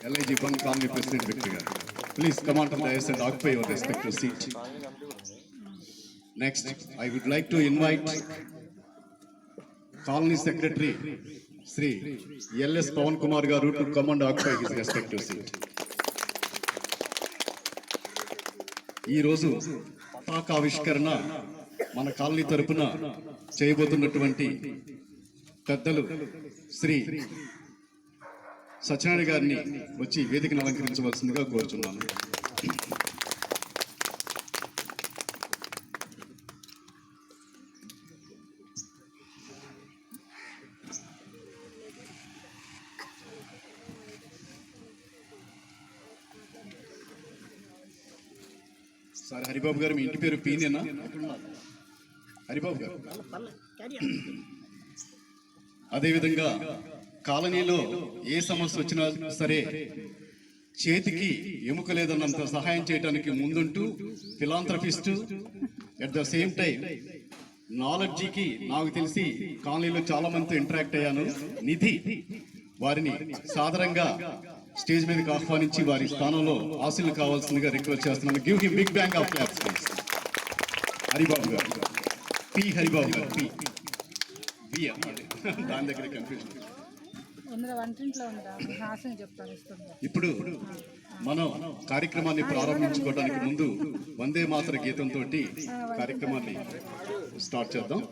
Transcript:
LIG Fund Colony President Victor garu. Please come on to the dais and occupy your respective seat. Next, I would like to invite Colony Secretary Sri LS Pawan Kumar garu to come and occupy his respective seat. ఈ రోజు పతాక ఆవిష్కరణ మన colony తరపున చేయబోతున్నటువంటి పెద్దలు శ్రీ సత్యనారాయణ గారిని వచ్చి వేదికను అలంకరించవలసిందిగా కోరుచున్నాను. సార్ హరిబాబు గారు, మీ ఇంటి పేరు పీనేనా? హరిబాబు గారు, అదేవిధంగా కాలనీలో ఏ సమస్య వచ్చినా సరే చేతికి ఎముక లేదన్నంత సహాయం చేయడానికి ముందుంటూ philanthropist, at the same time నాలెడ్జికి నాకు తెలిసి కాలనీలో చాలా మందితో ఇంటరాక్ట్ అయ్యాను. నిధి వారిని సాదరంగా స్టేజ్ మీదకి ఆహ్వానించి వారి స్థానంలో ఆశీలు కావాల్సిందిగా రిక్వెస్ట్ చేస్తున్నాను. Give him big bang of claps. Haribabu garu, P Haribabu garu, P దాని దగ్గర కన్ఫ్యూజన్. ఇప్పుడు మనం కార్యక్రమాన్ని ప్రారంభించుకోవడానికి ముందు వందే మాతర గీతంతో కార్యక్రమాన్ని స్టార్ట్ చేద్దాం.